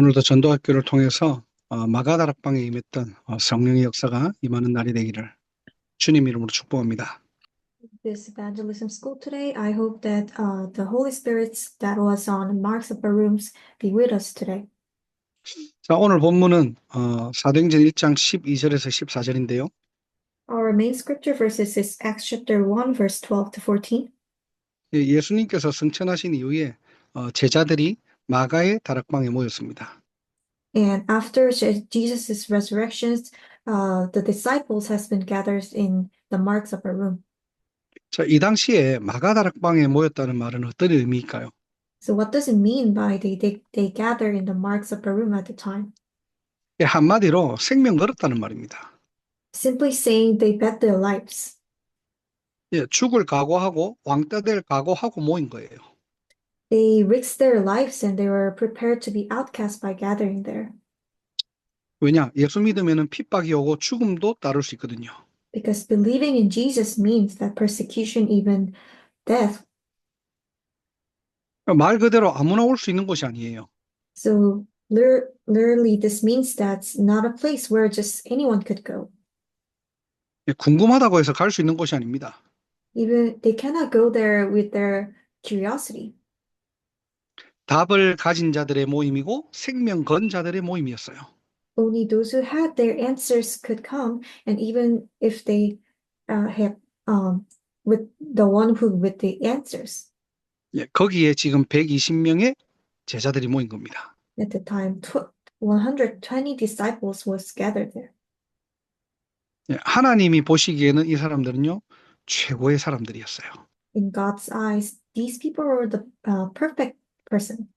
오늘도 전도학교를 통해서 마가다락방에 임했던 성령의 역사가 임하는 날이 되기를 주님 이름으로 축복합니다. This evangelism school today. I hope that the Holy Spirit that was on Mark's upper rooms be with us today. 자, 오늘 본문은 사도행전 1장 12절에서 14절인데요. Our main scripture verses is Acts chapter 1, verse 12 to 14. 예수님께서 승천하신 이후에 제자들이 마가의 다락방에 모였습니다. And after Jesus' resurrection, the disciples has been gathered in the Mark's upper room. 자, 이 당시에 마가 다락방에 모였다는 말은 어떤 의미일까요? So what does it mean by they gather in the Mark's upper room at the time? 한마디로 생명 걸었다는 말입니다. Simply saying they bet their lives. 죽을 각오하고 왕따 될 각오하고 모인 거예요. They risked their lives and they were prepared to be outcast by gathering there. 왜냐? 예수 믿으면 핍박이 오고 죽음도 따를 수 있거든요. Because believing in Jesus means that persecution, even death. 말 그대로 아무나 올 수 있는 곳이 아니에요. So literally, this means that's not a place where just anyone could go. 궁금하다고 해서 갈 수 있는 곳이 아닙니다. Even they cannot go there with their curiosity. 답을 가진 자들의 모임이고 생명 건 자들의 모임이었어요. Only those who had their answers could come, and even if they have with the one who with the answers. 거기에 지금 120명의 제자들이 모인 겁니다. At the time, 120 disciples was gathered there. 하나님이 보시기에는 이 사람들은요, 최고의 사람들이었어요. In God's eyes, these people were the perfect person.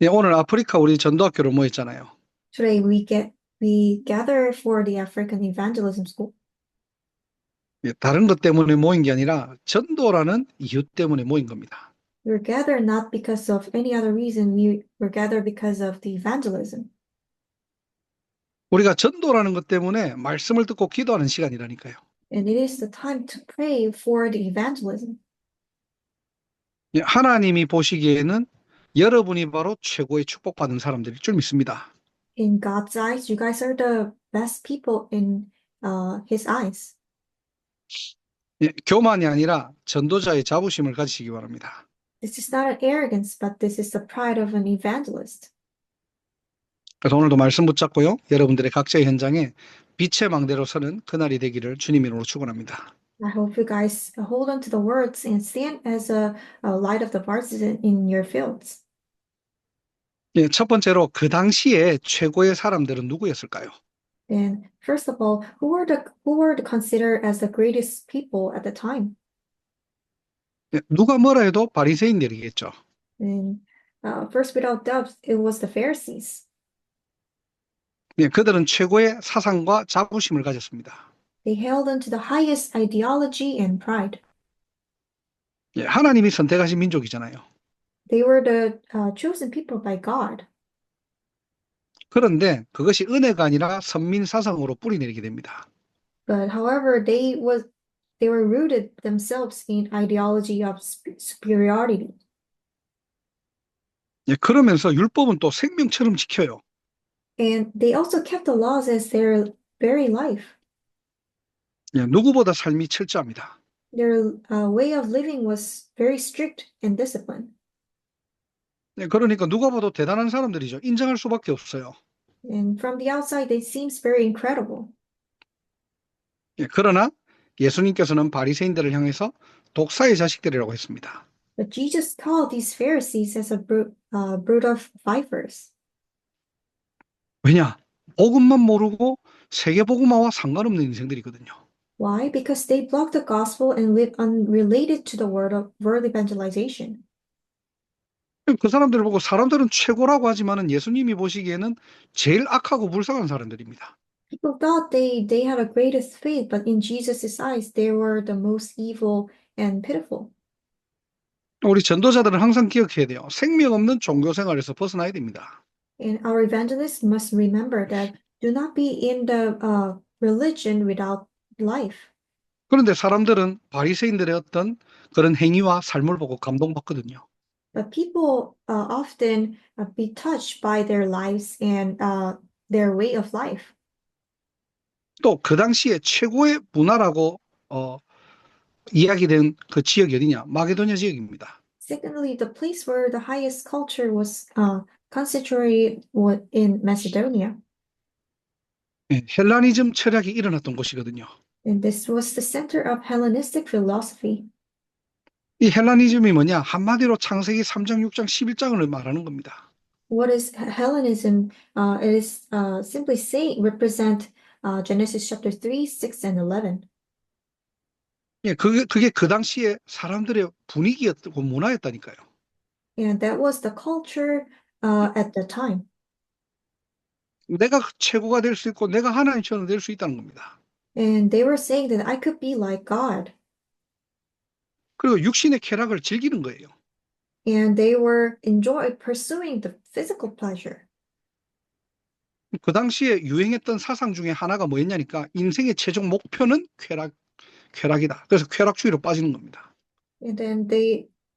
오늘 아프리카 우리 전도학교로 모였잖아요. Today we gather for the African Evangelism School. 다른 것 때문에 모인 게 아니라 전도라는 이유 때문에 모인 겁니다. We're gathered not because of any other reason. We were gathered because of the evangelism. 우리가 전도라는 것 때문에 말씀을 듣고 기도하는 시간이라니까요. And it is the time to pray for the evangelism. 하나님이 보시기에는 여러분이 바로 최고의 축복받은 사람들일 줄 믿습니다. In God's eyes, you guys are the best people in His eyes. 교만이 아니라 전도자의 자부심을 가지시기 바랍니다. This is not an arrogance, but this is the pride of an evangelist. 그래서 오늘도 말씀 붙잡고요. 여러분들의 각자의 현장에 빛의 망대로 서는 그날이 되기를 주님 이름으로 축원합니다. I hope you guys hold on to the words and stand as a light of the partisan in your fields. 첫 번째로 그 당시에 최고의 사람들은 누구였을까요? And first of all, who were considered as the greatest people at the time? 누가 뭐라 해도 바리새인들이겠죠. And first, without doubt, it was the Pharisees. 그들은 최고의 사상과 자부심을 가졌습니다. They held on to the highest ideology and pride. 하나님이 선택하신 민족이잖아요. They were the chosen people by God. 그런데 그것이 은혜가 아니라 선민 사상으로 뿌리내리게 됩니다. But however, they were rooted themselves in ideology of superiority. 그러면서 율법은 또 생명처럼 지켜요. And they also kept the laws as their very life. 누구보다 삶이 철저합니다. Their way of living was very strict and disciplined. 그러니까 누가 봐도 대단한 사람들이죠. 인정할 수밖에 없어요. And from the outside, they seems very incredible. 그러나 예수님께서는 바리새인들을 향해서 독사의 자식들이라고 했습니다. But Jesus called these Pharisees as a brood of vipers. 왜냐? 복음만 모르고 세계복음화와 상관없는 인생들이거든요. Why? Because they block the gospel and live unrelated to the word evangelization. 그 사람들을 보고 사람들은 최고라고 하지만은 예수님이 보시기에는 제일 악하고 불쌍한 사람들입니다. People thought they had a greatest faith, but in Jesus' eyes, they were the most evil and pitiful. 우리 전도자들은 항상 기억해야 돼요. 생명 없는 종교 생활에서 벗어나야 됩니다. And our evangelists must remember that do not be in the religion without life. 그런데 사람들은 바리새인들의 어떤 그런 행위와 삶을 보고 감동받거든요. But people often be touched by their lives and their way of life. 또 그 당시에 최고의 문화라고 어, 이야기된 그 지역이 어디냐? 마게도냐 지역입니다. Secondly, the place where the highest culture was concentrated in Macedonia. 예, 헬라니즘 철학이 일어났던 곳이거든요. And this was the center of Hellenistic philosophy. 이 헬라니즘이 뭐냐? 한마디로 창세기 3장, 6장, 11장을 말하는 겁니다. What is Hellenism? It is simply saying represent Genesis chapter 3, 6, and 11. 예, 그게 그 당시에 사람들의 분위기였고 문화였다니까요. And that was the culture at the time. 내가 최고가 될 수 있고 내가 하나님처럼 될 수 있다는 겁니다. And they were saying that I could be like God. 그리고 육신의 쾌락을 즐기는 거예요. And they were pursuing the physical pleasure. 그 당시에 유행했던 사상 중에 하나가 뭐였냐니까 인생의 최종 목표는 쾌락이다. 그래서 쾌락주의로 빠지는 겁니다. And then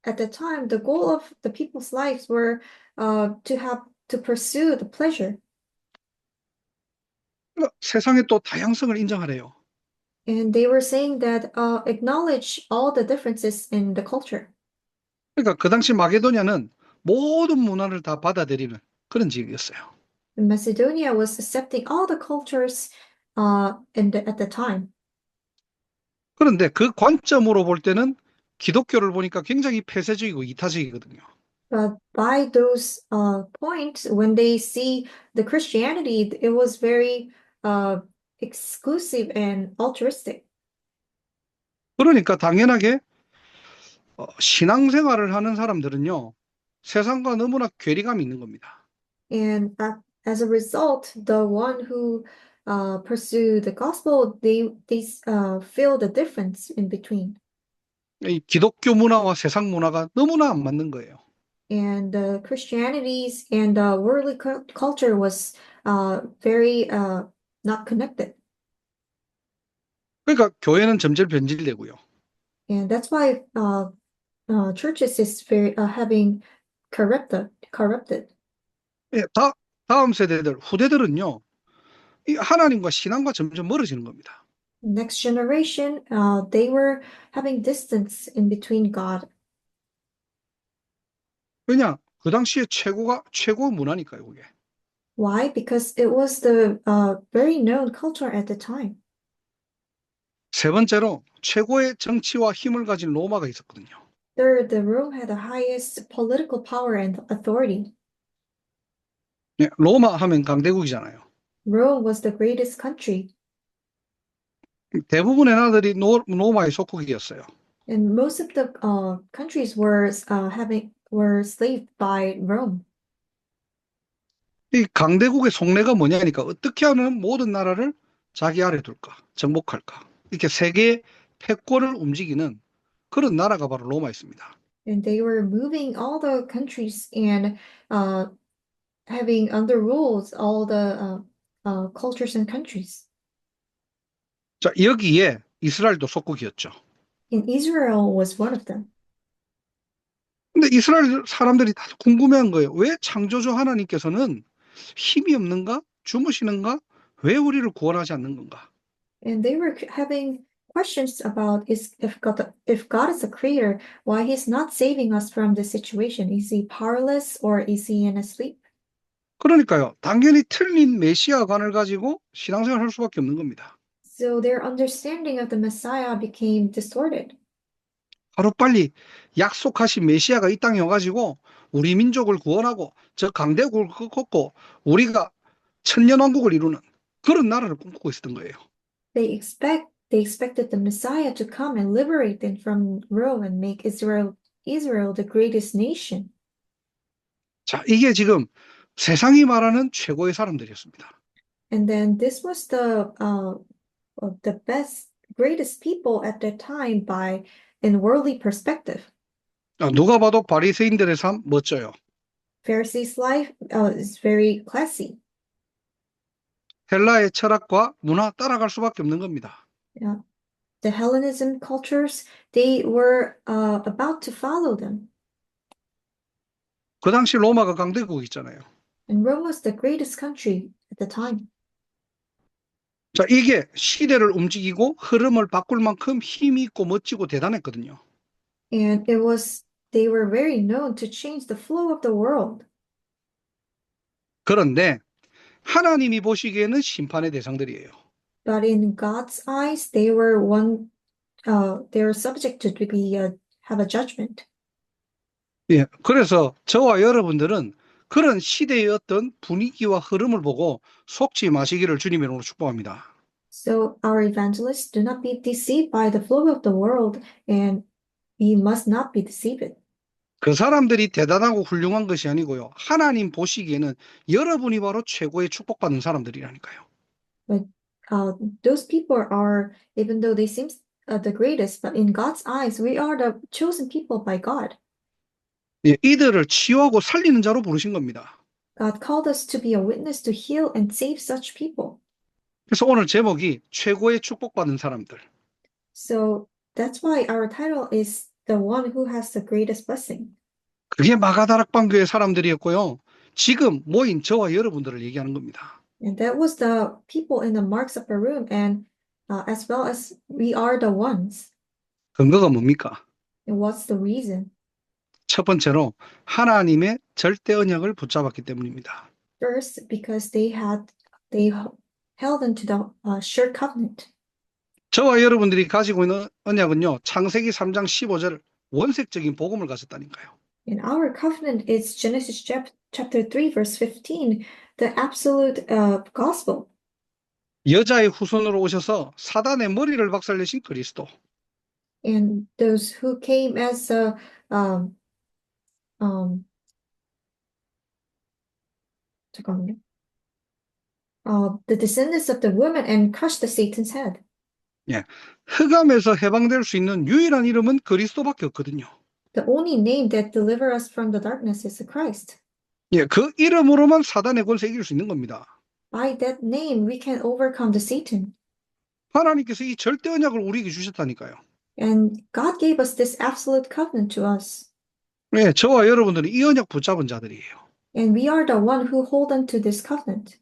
at the time, the goal of the people's lives were to pursue the pleasure. 그러니까 세상에 또 다양성을 인정하래요. And they were saying that acknowledge all the differences in the culture. 그러니까 그 당시 마게도냐는 모든 문화를 다 받아들이는 그런 지역이었어요. And Macedonia was accepting all the cultures at the time. 그런데 그 관점으로 볼 때는 기독교를 보니까 굉장히 폐쇄적이고 이타적이거든요. But by those points, when they see the Christianity, it was very exclusive and altruistic. 그러니까 당연하게 신앙생활을 하는 사람들은요, 세상과 너무나 괴리감이 있는 겁니다. And as a result, the one who pursue the gospel, they feel the difference in between. 이 기독교 문화와 세상 문화가 너무나 안 맞는 거예요. And the Christianities and the worldly culture was very not connected. 그러니까 교회는 점점 변질되고요. And that's why churches is very having corrupted. 예, 다음 세대들, 후대들은요, 이 하나님과 신앙과 점점 멀어지는 겁니다. Next generation, they were having distance in between God. 왜냐? 그 당시에 최고 문화니까요, 그게. Why? Because it was the very known culture at the time. 세 번째로 최고의 정치와 힘을 가진 로마가 있었거든요. Third, the Rome had the highest political power and authority. 예, 로마 하면 강대국이잖아요. Rome was the greatest country, 대부분의 나라들이 로마의 속국이었어요. and most of the countries were enslaved by Rome. 이 강대국의 속내가 뭐냐니까 어떻게 하면 모든 나라를 자기 아래 둘까, 정복할까. 이렇게 세계 패권을 움직이는 그런 나라가 바로 로마였습니다. And they were moving all the countries and having under rules all the cultures and countries. 자, 여기에 이스라엘도 속국이었죠. And Israel was one of them. 근데 이스라엘 사람들이 다 궁금해한 거예요. 왜 창조주 하나님께서는 힘이 없는가? 주무시는가? 왜 우리를 구원하지 않는 건가? And they were having questions about if God is a creator, why he's not saving us from this situation? Is he powerless or is he in a sleep? 그러니까요. 당연히 틀린 메시아관을 가지고 신앙생활을 할 수밖에 없는 겁니다. So their understanding of the Messiah became distorted. 하루빨리 약속하신 메시아가 이 땅에 와가지고 우리 민족을 구원하고 저 강대국을 꺾고 우리가 천년왕국을 이루는 그런 나라를 꿈꾸고 있었던 거예요. They expected the Messiah to come and liberate them from Rome and make Israel the greatest nation. 자, 이게 지금 세상이 말하는 최고의 사람들이었습니다. And then this was the greatest people at that time in worldly perspective. 누가 봐도 바리새인들의 삶 멋져요. Pharisees' life is very classy. 헬라의 철학과 문화 따라갈 수밖에 없는 겁니다. The Hellenism cultures, they were about to follow them. 그 당시 로마가 강대국 있잖아요. And Rome was the greatest country at the time. 자, 이게 시대를 움직이고 흐름을 바꿀 만큼 힘이 있고 멋지고 대단했거든요. And they were very known to change the flow of the world. 그런데 하나님이 보시기에는 심판의 대상들이에요. But in God's eyes, they were subject to have a judgment. 예, 그래서 저와 여러분들은 그런 시대의 어떤 분위기와 흐름을 보고 속지 마시기를 주님의 이름으로 축복합니다. So our evangelists do not be deceived by the flow of the world, and we must not be deceived. 그 사람들이 대단하고 훌륭한 것이 아니고요. 하나님 보시기에는 여러분이 바로 최고의 축복받은 사람들이라니까요. But those people are, even though they seem the greatest, but in God's eyes, we are the chosen people by God. 예, 이들을 치유하고 살리는 자로 부르신 겁니다. God called us to be a witness to heal and save such people. 그래서 오늘 제목이 최고의 축복받은 사람들. So that's why our title is The One Who Has the Greatest Blessing. 그게 마가다락방 교회 사람들이었고요. 지금 모인 저와 여러분들을 얘기하는 겁니다. And that was the people in the Mark's upper room, and as well as we are the ones. 근거가 뭡니까? And what's the reason? 첫 번째로 하나님의 절대 언약을 붙잡았기 때문입니다. First, because they held into the sure covenant. 저와 여러분들이 가지고 있는 언약은요. 창세기 3장 15절 원색적인 복음을 가졌다니까요. And our covenant is Genesis chapter 3, verse 15, the absolute gospel. 여자의 후손으로 오셔서 사단의 머리를 박살내신 그리스도. And those who came as um, 잠깐만요. The descendants of the woman and crushed the Satan's head. 예, 흑암에서 해방될 수 있는 유일한 이름은 그리스도밖에 없거든요. The only name that delivers us from the darkness is Christ. 예, 그 이름으로만 사단의 권세 이길 수 있는 겁니다. By that name, we can overcome the Satan. 하나님께서 이 절대 언약을 우리에게 주셨다니까요. And God gave us this absolute covenant to us. 예, 저와 여러분들은 이 언약 붙잡은 자들이에요. And we are the one who hold on to this covenant.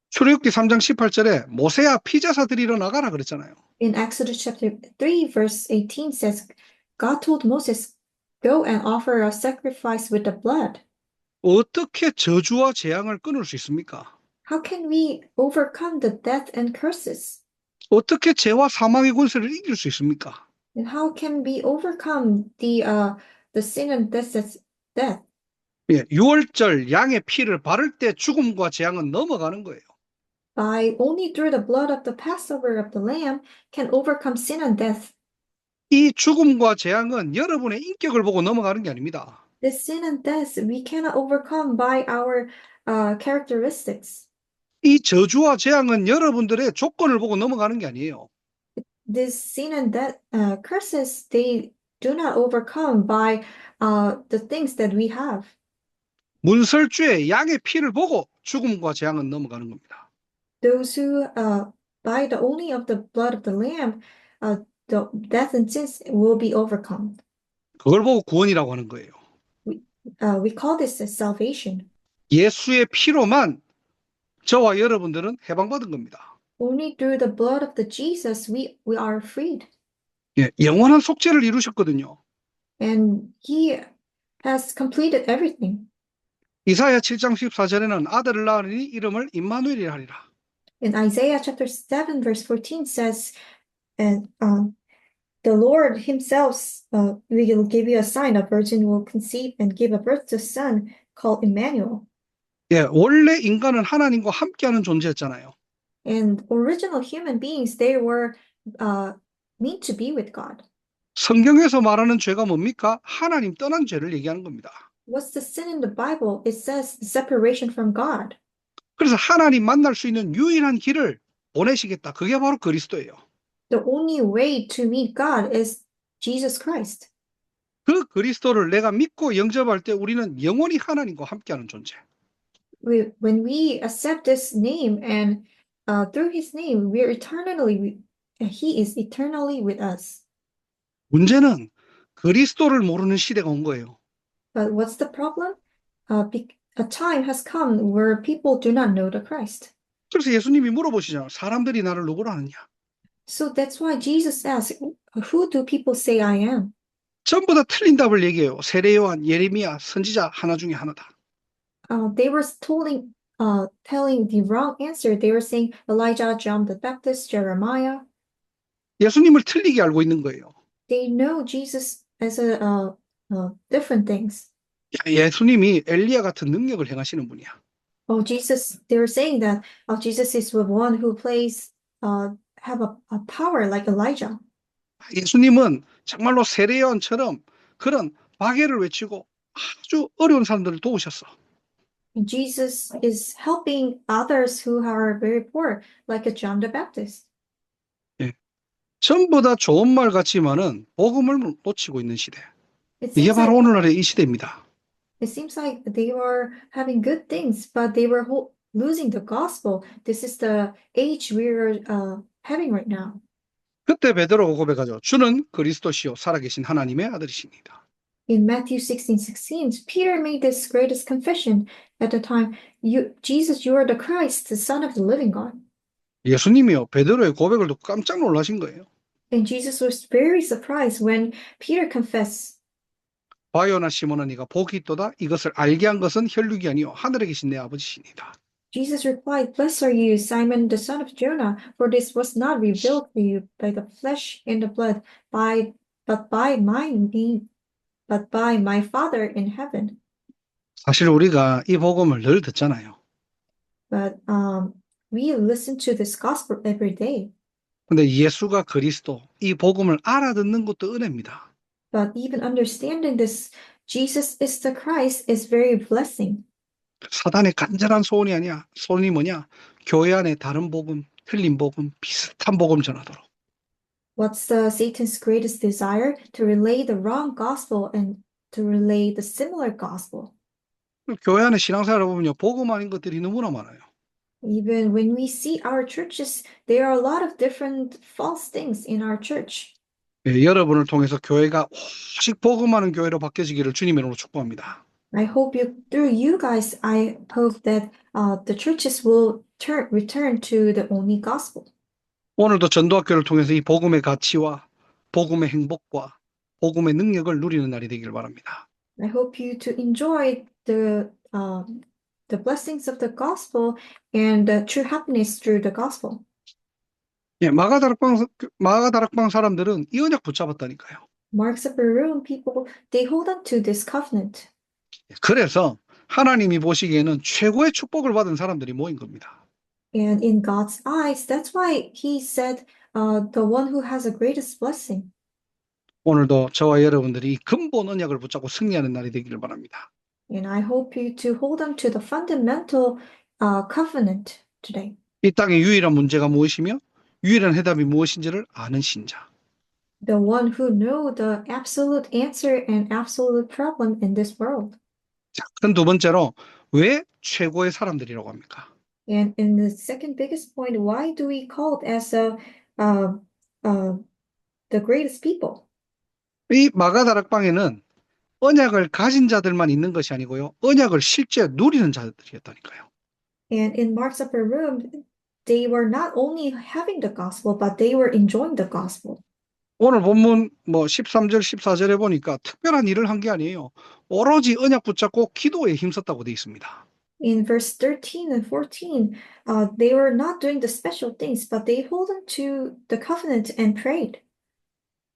출애굽기 3장 18절에 모세야 피제사 드리러 나가라 그랬잖아요. In Exodus chapter 3, verse 18 says, God told Moses, go and offer a sacrifice with the blood. 어떻게 저주와 재앙을 끊을 수 있습니까? How can we overcome the death and curses? 어떻게 죄와 사망의 권세를 이길 수 있습니까? And how can we overcome the sin and death? 예, 유월절 양의 피를 바를 때 죽음과 재앙은 넘어가는 거예요. By only through the blood of the Passover of the Lamb can overcome sin and death. 이 죽음과 재앙은 여러분의 인격을 보고 넘어가는 게 아닙니다. This sin and death we cannot overcome by our characteristics. 이 저주와 재앙은 여러분들의 조건을 보고 넘어가는 게 아니에요. This sin and death curses they do not overcome by the things that we have. 문설주의 양의 피를 보고 죽음과 재앙은 넘어가는 겁니다. Those who by the only of the blood of the Lamb, the death and sins will be overcome. 그걸 보고 구원이라고 하는 거예요. We call this as salvation. 예수의 피로만 저와 여러분들은 해방받은 겁니다. Only through the blood of the Jesus we are freed. 예, 영원한 속죄를 이루셨거든요. And he has completed everything. 이사야 7장 14절에는 아들을 낳으니 이름을 임마누엘이라 하리라. In Isaiah chapter 7 verse 14 says, and the Lord himself will give you a sign, a virgin will conceive and give a birth to a son called Emmanuel. 예, 원래 인간은 하나님과 함께하는 존재였잖아요. And original human beings, they were meant to be with God. 성경에서 말하는 죄가 뭡니까? 하나님 떠난 죄를 얘기하는 겁니다. What's the sin in the Bible? It says separation from God. 그래서 하나님 만날 수 있는 유일한 길을 보내시겠다. 그게 바로 그리스도예요. The only way to meet God is Jesus Christ. 그 그리스도를 내가 믿고 영접할 때 우리는 영원히 하나님과 함께하는 존재. When we accept this name and through his name, he is eternally with us. 문제는 그리스도를 모르는 시대가 온 거예요. But what's the problem? a time has come where people do not know the Christ. 그래서 예수님이 물어보시잖아요. 사람들이 나를 누구로 아느냐? So that's why Jesus asked, who do people say I am? 전부 다 틀린 답을 얘기해요. 세례 요한, 예레미야, 선지자 하나 중에 하나다. They were telling the wrong answer. They were saying Elijah, John the Baptist, Jeremiah. 예수님을 틀리게 알고 있는 거예요. They know Jesus as different things. 예수님이 엘리야 같은 능력을 행하시는 분이야. Oh, Jesus, they were saying that Jesus is the one who have a power like Elijah. 예수님은 정말로 세례 요한처럼 그런 박해를 외치고 아주 어려운 사람들을 도우셨어. And Jesus is helping others who are very poor, like a John the Baptist. 예. 전부 다 좋은 말 같지만은 복음을 놓치고 있는 시대. It 이게 seems 바로 like 오늘날의 이 시대입니다. they were having good things, but they were losing the gospel. This is the age we're having right now. 그때 베드로가 고백하죠. 주는 그리스도시요 살아계신 하나님의 아들이십니다. In Matthew 16:16, Peter made this greatest confession at the time, Jesus, you are the Christ, the Son of the living God. 예수님이요 베드로의 고백을 듣고 깜짝 놀라신 거예요. And Jesus was very surprised when Peter confessed. 바요나 시몬아 네가 복이 있도다. 이것을 알게 한 것은 혈육이 아니요 하늘에 계신 내 아버지시니다. Jesus replied, Blessed are you, Simon, the son of Jonah, for this was not revealed to you by the flesh and the blood, but by my Father in heaven. 사실 우리가 이 복음을 늘 듣잖아요. But we listen to this gospel every day. 근데 예수가 그리스도 이 복음을 알아듣는 것도 은혜입니다. But even understanding this, Jesus is the Christ, is very blessing. 사단의 간절한 소원이 아니야. 소원이 뭐냐? 교회 안에 다른 복음, 틀린 복음, 비슷한 복음 전하도록. What's Satan's greatest desire? To relay the wrong gospel and to relay the similar gospel. 교회 안에 신앙생활을 보면요. 복음 아닌 것들이 너무나 많아요. Even when we see our churches, there are a lot of different false things in our church. 예, 여러분을 통해서 교회가 오직 복음하는 교회로 바뀌어지기를 주님의 이름으로 축복합니다. I hope through you guys, I hope that the churches will return to the only gospel. 오늘도 전도학교를 통해서 이 복음의 가치와 복음의 행복과 복음의 능력을 누리는 날이 되기를 바랍니다. I hope you to enjoy the blessings of the gospel and the true happiness through the gospel. 예, 마가다락방 사람들은 이 언약 붙잡았다니까요. Marks of the room people, they hold on to this covenant. 그래서 하나님이 보시기에는 최고의 축복을 받은 사람들이 모인 겁니다. And in God's eyes, that's why he said, the one who has the greatest blessing. 오늘도 저와 여러분들이 이 근본 언약을 붙잡고 승리하는 날이 되기를 바랍니다. And I hope you to hold on to the fundamental covenant today. 이 땅의 유일한 문제가 무엇이며 유일한 해답이 무엇인지를 아는 신자. The one who know the absolute answer and absolute problem in this world. 자, 그럼 두 번째로 왜 최고의 사람들이라고 합니까? And in the second biggest point, why do we call it as the greatest people? 이 마가다락방에는 언약을 가진 자들만 있는 것이 아니고요. 언약을 실제 누리는 자들이었다니까요. And in Mark's upper room, they were not only having the gospel, but they were enjoying the gospel. 오늘 본문 13절, 14절에 보니까 특별한 일을 한 게 아니에요. 오로지 언약 붙잡고 기도에 힘썼다고 되어 있습니다. In verse 13 and 14, they were not doing the special things, but they hold on to the covenant and prayed.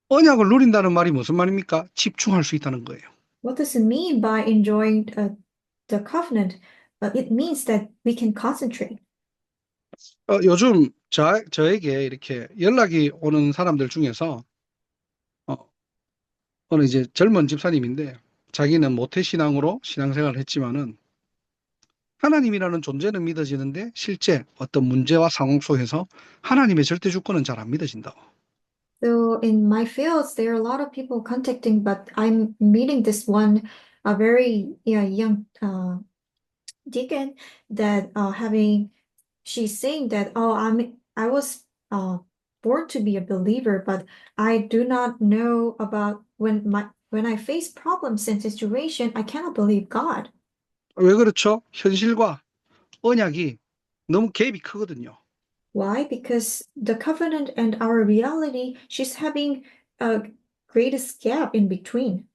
언약을 누린다는 말이 무슨 말입니까? 집중할 수 있다는 거예요. What does it mean by enjoying the covenant? It means that we can concentrate. 요즘 저에게 이렇게 연락이 오는 사람들 중에서 어느 이제 젊은 집사님인데 자기는 모태신앙으로 신앙생활을 했지만은 하나님이라는 존재는 믿어지는데 실제 어떤 문제와 상황 속에서 하나님의 절대 주권은 잘 안 믿어진다고. So in my fields, there are a lot of people contacting, but I'm meeting this one, a very young deacon that she's saying that, I was born to be a believer, but I do not know about when I face problems and situation, I cannot believe God. 왜 그렇죠? 현실과 언약이 너무 갭이 크거든요. Why? Because the covenant and our reality, she's having a greatest gap in between.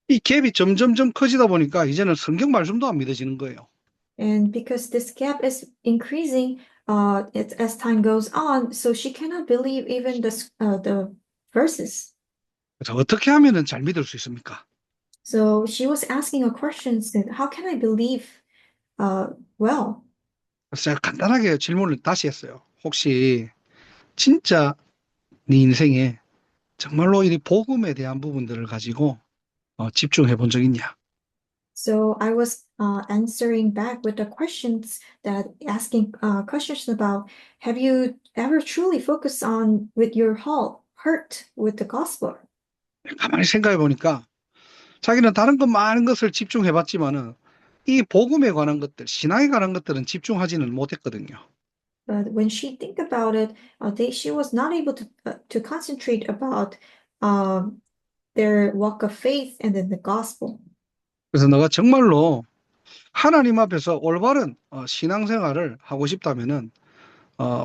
이 갭이 점점점 커지다 보니까 이제는 성경 말씀도 안 믿어지는 거예요. And because this gap is increasing as time goes on, so she cannot believe even the verses. 그래서 어떻게 하면은 잘 믿을 수 있습니까? So she was asking a question, said, how can I believe uh, well? 그래서 제가 간단하게 질문을 다시 했어요. 혹시 진짜 네 인생에 정말로 이 복음에 대한 부분들을 가지고 집중해 본 적 있냐? So I was answering back with the questions that asking questions about have you ever truly focused on with your heart with the gospel? 가만히 생각해 보니까 자기는 다른 것 많은 것을 집중해 봤지만은 이 복음에 관한 것들, 신앙에 관한 것들은 집중하지는 못했거든요. But when she think about it, she was not able to concentrate about um, their walk of faith and then the gospel. 그래서 너가 정말로 하나님 앞에서 올바른 신앙생활을 하고 싶다면은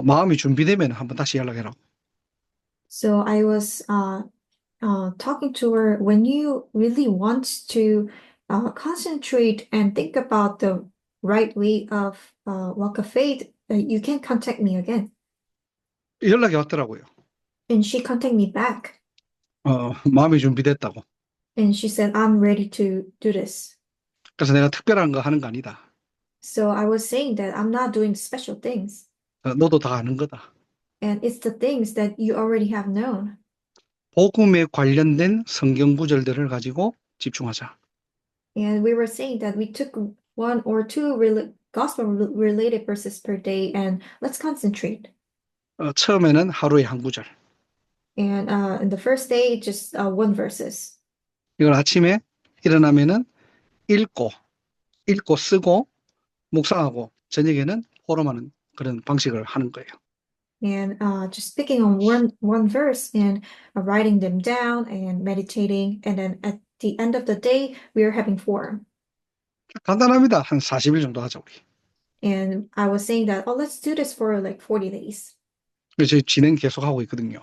마음이 준비되면 한번 다시 연락해라. So I was talking to her when you really want to concentrate and think about the right way of walk of faith, you can contact me again. 연락이 왔더라고요. And she contacted me back. 마음이 준비됐다고. And she said, I'm ready to do this. 그래서 내가 특별한 거 하는 거 아니다. So I was saying that I'm not doing special things. 너도 다 아는 거다. And it's the things that you already have known. 복음에 관련된 성경 구절들을 가지고 집중하자. And we were saying that we took one or two gospel related verses per day and let's concentrate. 처음에는 하루에 한 구절. And in the first day, just one verses. 이걸 아침에 일어나면은 읽고, 읽고 쓰고, 묵상하고, 저녁에는 호름하는 그런 방식을 하는 거예요. And just picking on one verse and writing them down and meditating. And then at the end of the day, we are having forum. 간단합니다. 한 40일 정도 하자, 우리. And I was saying that, oh, let's do this for like 40 days. 그래서 저희 진행 계속 하고 있거든요.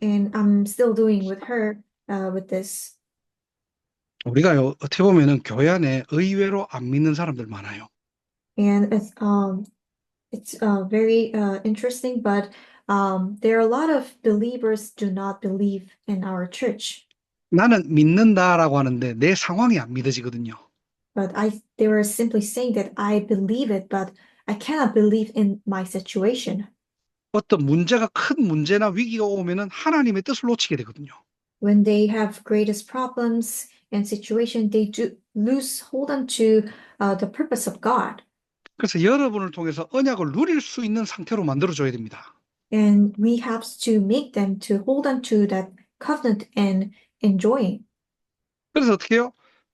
And I'm still doing with her with this. 우리가요, 어떻게 보면은 교회 안에 의외로 안 믿는 사람들 많아요. And it's very interesting, but there are a lot of believers do not believe in our church. 나는 믿는다라고 하는데 내 상황이 안 믿어지거든요. But they were simply saying that I believe it, but I cannot believe in my situation. 어떤 문제가 큰 문제나 위기가 오면은 하나님의 뜻을 놓치게 되거든요. When they have greatest problems and situation, they do lose hold on to the purpose of God. 그래서 여러분을 통해서 언약을 누릴 수 있는 상태로 만들어줘야 됩니다. And we have to make them to hold on to that covenant and enjoy. 그래서 어떻게 해요?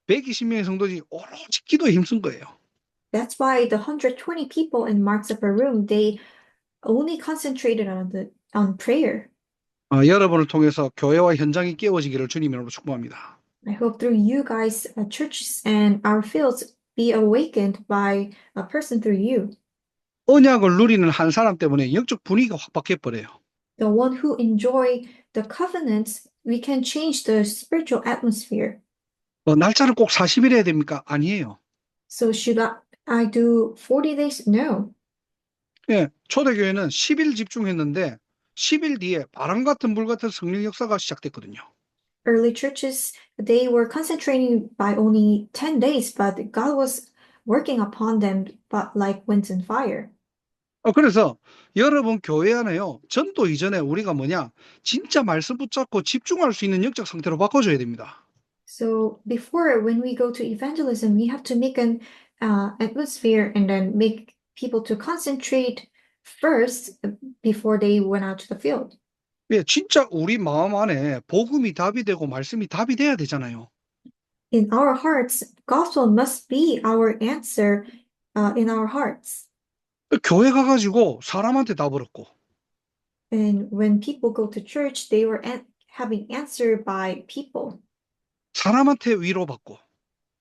120명의 성도들이 오로지 기도에 힘쓴 거예요. That's why the 120 people in Mark's Upper Room, they only concentrated on prayer. 여러분을 통해서 교회와 현장이 깨워지기를 주님으로 축복합니다. I hope through you guys, churches and our fields be awakened by a person through you. 언약을 누리는 한 사람 때문에 영적 분위기가 확 바뀌어버려요. The one who enjoy the covenants, we can change the spiritual atmosphere. 날짜를 꼭 40일 해야 됩니까? 아니에요. So should I do 40 days? No. 예, 초대교회는 10일 집중했는데 10일 뒤에 바람 같은 불 같은 성령 역사가 시작됐거든요. Early churches, they were concentrating by only 10 days, but God was working upon them but like winds and fire. 그래서 여러분 교회 안에요. 전도 이전에 우리가 진짜 말씀 붙잡고 집중할 수 있는 영적 상태로 바꿔줘야 됩니다. So before, when we go to evangelism, we have to make an atmosphere and then make people to concentrate first before they went out to the field. 예, 진짜 우리 마음 안에 복음이 답이 되고 말씀이 답이 돼야 되잖아요. In our hearts, gospel must be our answer in our hearts. 교회 가가지고 사람한테 답을 얻고 And when people go to church, they were having answer by people, 사람한테 위로받고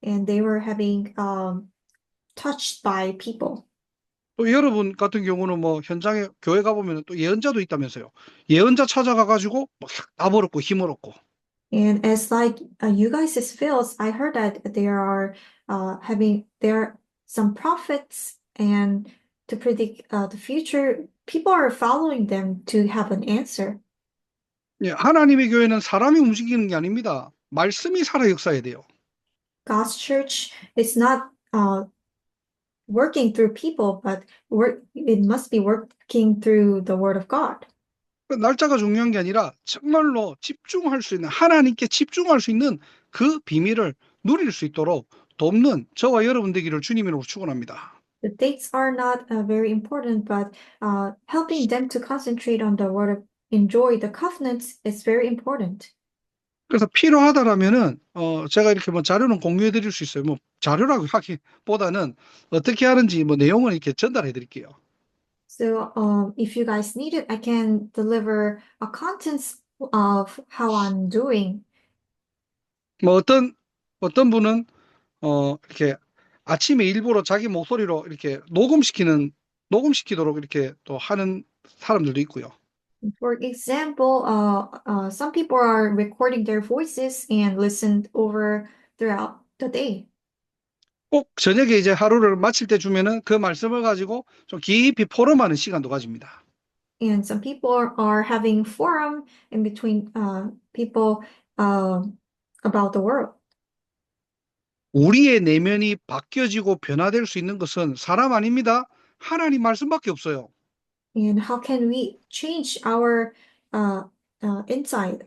and they were having touched by people. 또 여러분 같은 경우는 뭐 현장에 교회 가보면 또 예언자도 있다면서요. 예언자 찾아가가지고 막다 벌었고 힘을 얻고. And as like you guys' fields, I heard that there are some prophets and to predict the future, people are following them to have an answer. 예, 하나님의 교회는 사람이 움직이는 게 아닙니다. 말씀이 살아 역사해야 돼요. God's church is not working through people, but it must be working through the word of God. 그 날짜가 중요한 게 아니라 정말로 집중할 수 있는, 하나님께 집중할 수 있는 그 비밀을 누릴 수 있도록 돕는 저와 여러분 되기를 주님으로 축원합니다. The dates are not very important, but helping them to concentrate on the word of enjoy the covenants is very important. 그래서 필요하다라면은 제가 이렇게 뭐 자료는 공유해 드릴 수 있어요. 뭐 자료라고 하기보다는 어떻게 하는지 뭐 내용을 이렇게 전달해 드릴게요. So if you guys need it, I can deliver a contents of how I'm doing. 뭐 어떤 분은 이렇게 아침에 일부러 자기 목소리로 이렇게 녹음시키도록 이렇게 또 하는 사람들도 있고요. For example, some people are recording their voices and listened over throughout the day. 꼭 저녁에 이제 하루를 마칠 때 주면은 그 말씀을 가지고 좀 깊이 포럼하는 시간도 가집니다. And some people are having forum in between people about the world. 우리의 내면이 바뀌어지고 변화될 수 있는 것은 사람 아닙니다. 하나님 말씀밖에 없어요. And how can we change our inside?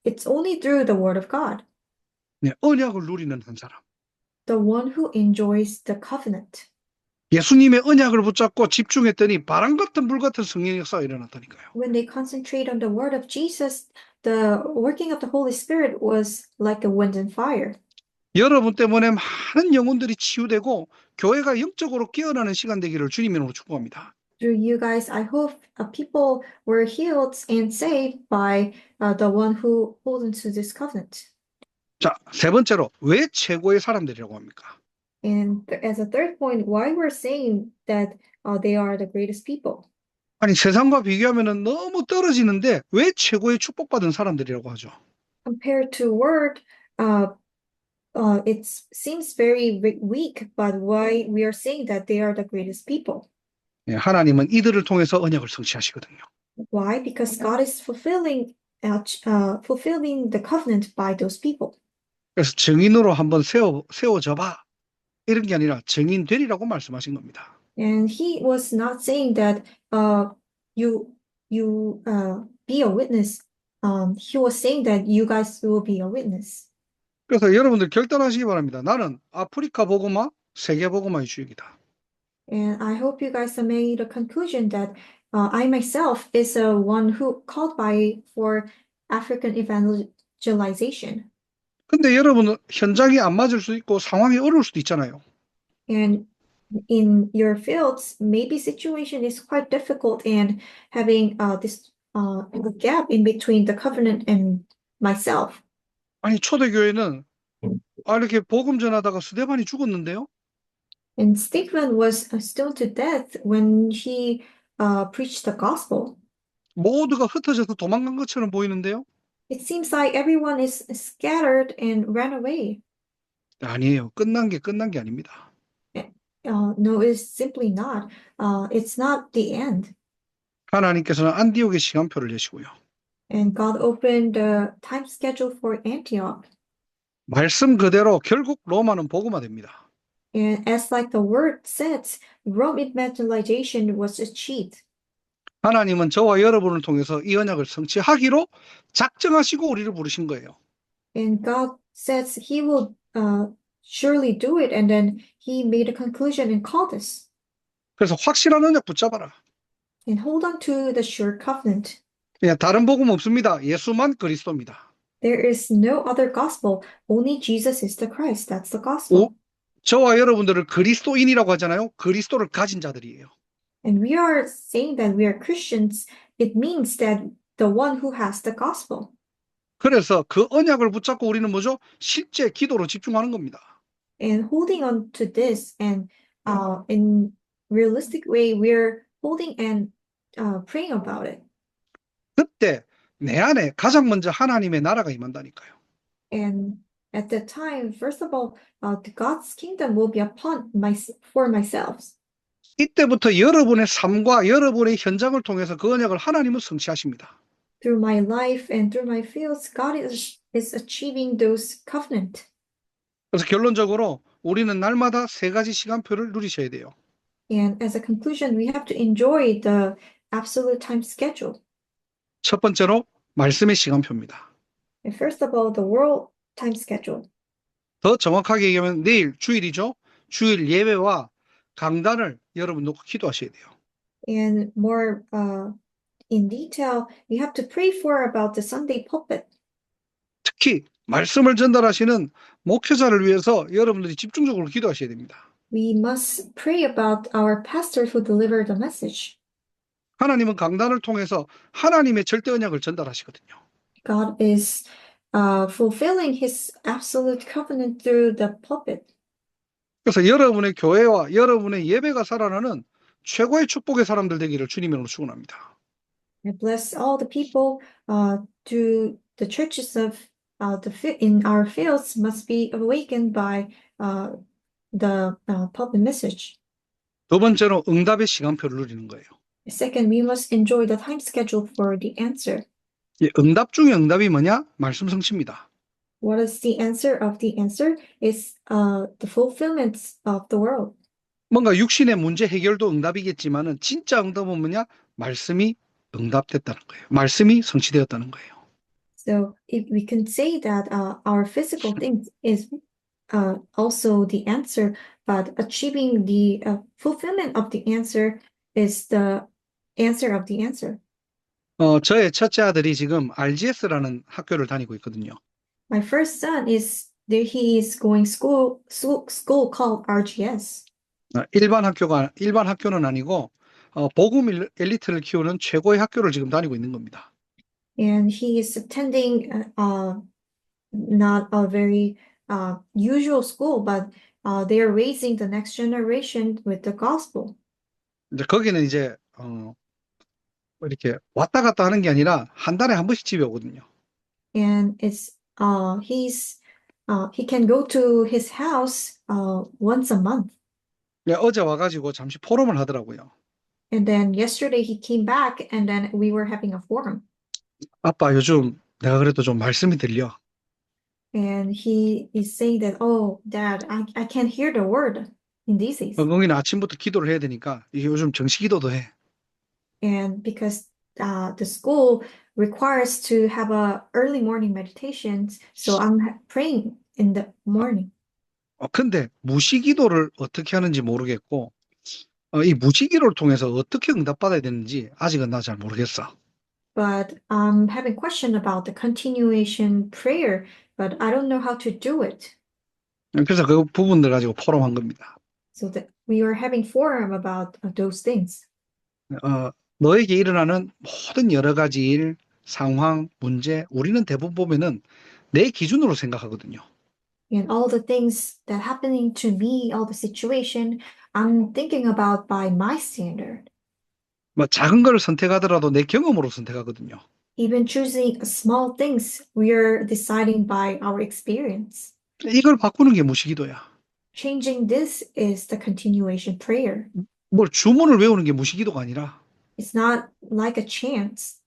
It's only through the word of God. 네, 언약을 누리는 한 사람. The one who enjoys the covenant. 예수님의 언약을 붙잡고 집중했더니 바람 같은 불 같은 성령 역사가 일어났다니까요. When they concentrate on the word of Jesus, the working of the Holy Spirit was like a wind and fire. 여러분 때문에 많은 영혼들이 치유되고 교회가 영적으로 깨어나는 시간 되기를 주님으로 축복합니다. Through you guys, I hope people were healed and saved by the one who holds into this covenant. 자, 세 번째로 왜 최고의 사람들이라고 합니까? And as a third point, why we're saying that they are the greatest people. 아니 세상과 비교하면 너무 떨어지는데 왜 최고의 축복받은 사람들이라고 하죠? Compared to word, it seems very weak, but why we are saying that they are the greatest people? 예, 하나님은 이들을 통해서 언약을 성취하시거든요. Why? Because God is fulfilling the covenant by those people. 그래서 증인으로 한번 세워져봐 이런 게 아니라 증인되리라고 말씀하신 겁니다. And he was not saying that you be a witness. He was saying that you guys will be a witness. 그래서 여러분들 결단하시기 바랍니다. 나는 아프리카 복음화, 세계 복음화의 주역이다. And I hope you guys have made a conclusion that I myself is a one who called by for African evangelization. 근데 여러분은 현장이 안 맞을 수도 있고 상황이 어려울 수도 있잖아요. And in your fields, maybe situation is quite difficult and having this gap in between the covenant and myself. 아니 초대교회는 이렇게 복음 전하다가 스데반이 죽었는데요. And Stephen was stoned to death when he preached the gospel. 모두가 흩어져서 도망간 것처럼 보이는데요. It seems like everyone is scattered and ran away. 아니에요. 끝난 게 아닙니다. No, it's simply not. It's not the end. 하나님께서는 안디옥의 시간표를 내시고요. And God opened the time schedule for Antioch. 말씀 그대로 결국 로마는 복음화됩니다. And as like the word says, Rome evangelization was achieved. 하나님은 저와 여러분을 통해서 이 언약을 성취하기로 작정하시고 우리를 부르신 거예요. And God says he will surely do it. And then he made a conclusion and called us. 그래서 확실한 언약 붙잡아라. And hold on to the sure covenant. 예, 다른 복음 없습니다. 예수만 그리스도입니다. There is no other gospel. Only Jesus is the Christ. That's the gospel. 저와 여러분들을 그리스도인이라고 하잖아요. 그리스도를 가진 자들이에요. And we are saying that we are Christians. It means that the one who has the gospel. 그래서 그 언약을 붙잡고 우리는 뭐죠? 실제 기도로 집중하는 겁니다. And holding on to this and in realistic way, we're holding and praying about it. 그때 내 안에 가장 먼저 하나님의 나라가 임한다니까요. And at that time, first of all, the God's kingdom will be upon for myself. 이때부터 여러분의 삶과 여러분의 현장을 통해서 그 언약을 하나님은 성취하십니다. Through my life and through my fields, God is achieving those covenant. 그래서 결론적으로 우리는 날마다 세 가지 시간표를 누리셔야 돼요. And as a conclusion, we have to enjoy the absolute time schedule. 첫 번째로 말씀의 시간표입니다. And first of all, the world time schedule. 더 정확하게 얘기하면 내일 주일이죠. 주일 예배와 강단을 여러분 놓고 기도하셔야 돼요. And more in detail, you have to pray for about the Sunday pulpit. 특히 말씀을 전달하시는 목회자를 위해서 여러분들이 집중적으로 기도하셔야 됩니다. We must pray about our pastor who delivered the message. 하나님은 강단을 통해서 하나님의 절대 언약을 전달하시거든요. God is fulfilling his absolute covenant through the pulpit. 그래서 여러분의 교회와 여러분의 예배가 살아나는 최고의 축복의 사람들 되기를 주님으로 축원합니다. I bless all the people to the churches of in our fields must be awakened by the pulpit message. 두 번째로 응답의 시간표를 누리는 거예요. Second, we must enjoy the time schedule for the answer. 응답 중에 응답이 뭐냐? 말씀 성취입니다. What is the answer of the answer? Is the fulfillment of the world. 뭔가 육신의 문제 해결도 응답이겠지만은 진짜 응답은 뭐냐? 말씀이 응답됐다는 거예요. 말씀이 성취되었다는 거예요. So if we can say that our physical things is also the answer, but achieving the fulfillment of the answer is the answer of the answer. 저의 첫째 아들이 지금 RGS라는 학교를 다니고 있거든요. My first son is there. He is going school called RGS. 일반 학교는 아니고 복음 엘리트를 키우는 최고의 학교를 지금 다니고 있는 겁니다. And he is attending not a very usual school, but they are raising the next generation with the gospel. 이제 거기는 이제 이렇게 왔다 갔다 하는 게 아니라 한 달에 한 번씩 집에 오거든요. And it's he can go to his house once a month. 어제 와가지고 잠시 포럼을 하더라고요. And then yesterday he came back and then we were having a forum. 아빠 요즘 내가 그래도 좀 말씀이 들려. And he is saying that, oh, Dad, I can't hear the word in these days. 거기는 아침부터 기도를 해야 되니까 이게 요즘 정시 기도도 해. And because the school requires to have a early morning meditation, so I'm praying in the morning. 근데 무시기도를 어떻게 하는지 모르겠고 이 무시기도를 통해서 어떻게 응답받아야 되는지 아직은 나 잘 모르겠어. But I'm having question about the continuation prayer, but I don't know how to do it. 그래서 그 부분들 가지고 포럼한 겁니다. So that we are having forum about those things. 너에게 일어나는 모든 여러 가지 일, 상황, 문제, 우리는 대부분 보면은 내 기준으로 생각하거든요. And all the things that happening to me, all the situation, I'm thinking about by my standard. 뭐 작은 걸 선택하더라도 내 경험으로 선택하거든요. Even choosing small things, we are deciding by our experience. 이걸 바꾸는 게 무시기도야. Changing this is the continuation prayer. 뭘 주문을 외우는 게 무시기도가 아니라 It's not like a chance.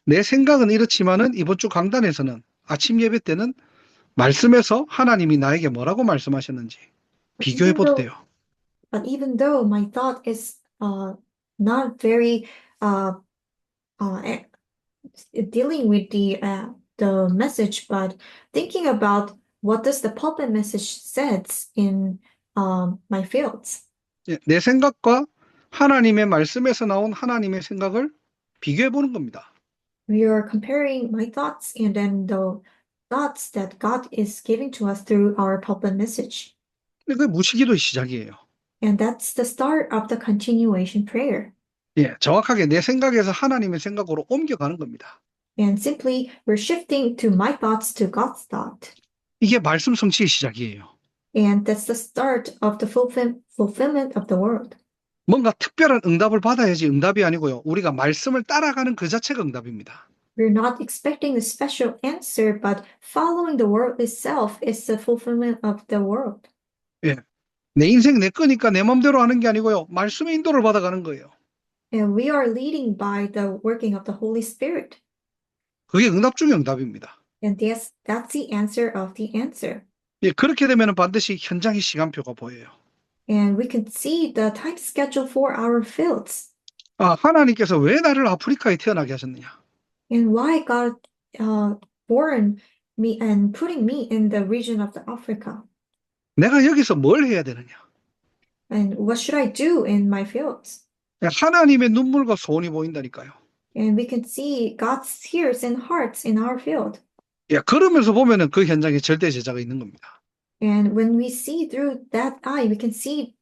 내 생각은 이렇지만은 이번 주 강단에서는 아침 예배 때는 말씀에서 하나님이 나에게 뭐라고 말씀하셨는지 비교해 봐도 돼요. But even though my thought is not very dealing with the message, but thinking about what does the pulpit message says in my fields. 내 생각과 하나님의 말씀에서 나온 하나님의 생각을 비교해 보는 겁니다. We are comparing my thoughts and then the thoughts that God is giving to us through our pulpit message. 그게 무시기도의 시작이에요. And that's the start of the continuation prayer. 정확하게 내 생각에서 하나님의 생각으로 옮겨가는 겁니다. And simply, we're shifting to my thoughts to God's thought. 이게 말씀 성취의 시작이에요. And that's the start of the fulfillment of the world. 뭔가 특별한 응답을 받아야지 응답이 아니고요. 우리가 말씀을 따라가는 그 자체가 응답입니다. We're not expecting a special answer, but following the word itself is the fulfillment of the world. 예. 내 인생 내 거니까 내 마음대로 하는 게 아니고요. 말씀의 인도를 받아가는 거예요. And we are leading by the working of the Holy Spirit. 그게 응답 중의 응답입니다. And that's the answer of the answer. 예, 그렇게 되면 반드시 현장의 시간표가 보여요. And we can see the time schedule for our fields. 아, 하나님께서 왜 나를 아프리카에 태어나게 하셨느냐? And why God born me and putting me in the region of the Africa. 내가 여기서 뭘 해야 되느냐? And what should I do in my fields? 하나님의 눈물과 소원이 보인다니까요. And we can see God's tears and hearts in our field. 예, 그러면서 보면은 그 현장에 절대 제자가 있는 겁니다. And when we see through that eye, we can see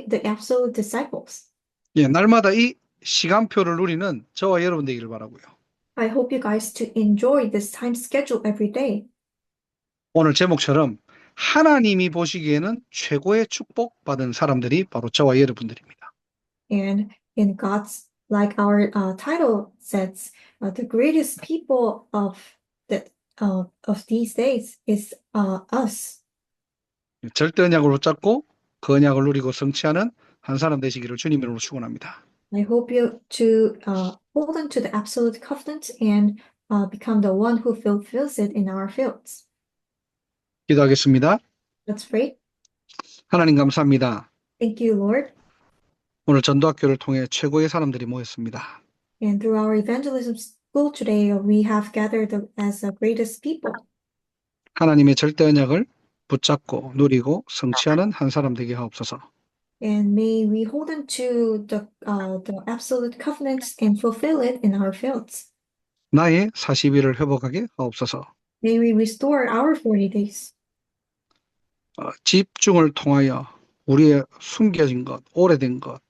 the absolute disciples. 예, 날마다 이 시간표를 누리는 저와 여러분 되기를 바라고요. I hope you guys to enjoy this time schedule every day. 오늘 제목처럼 하나님이 보시기에는 최고의 축복받은 사람들이 바로 저와 여러분들입니다. And in God's, like our title says, the greatest people of these days is us. 절대 언약을 붙잡고 그 언약을 누리고 성취하는 한 사람 되시기를 주님 이름으로 축원합니다. I hope you to hold on to the absolute covenant and become the one who fulfills it in our fields. 기도하겠습니다. Let's pray. 하나님 감사합니다. Thank you, Lord. 오늘 전도학교를 통해 최고의 사람들이 모였습니다. And through our evangelism school today, we have gathered as the greatest people. 하나님의 절대 언약을 붙잡고 누리고 성취하는 한 사람 되게 하옵소서. And may we hold on to the absolute covenants and fulfill it in our fields. 나의 40일을 회복하게 하옵소서. May we restore our 40 days. 집중을 통하여 우리의 숨겨진 것, 오래된 것,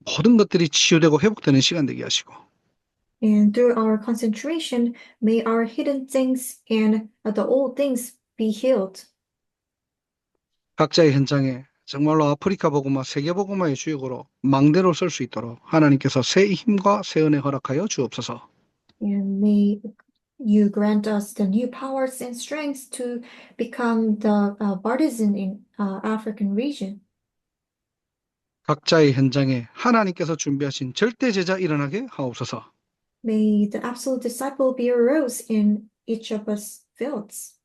모든 것들이 치유되고 회복되는 시간 되게 하시고 And through our concentration, may our hidden things and the old things be healed. 각자의 현장에 정말로 아프리카 복음화, 세계 복음화의 주역으로 망대로 설 수 있도록 하나님께서 새 힘과 새 은혜 허락하여 주옵소서. And may you grant us the new powers and strengths to become the partisan in African region. 각자의 현장에 하나님께서 준비하신 절대 제자 일어나게 하옵소서. May the absolute disciple be arose in each of us fields.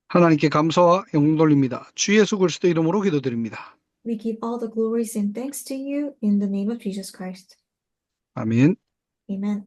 하나님께 감사와 영광 돌립니다. 주 예수 그리스도 이름으로 기도드립니다. We give all the glories and thanks to you in the name of Jesus Christ. 아멘. Amen.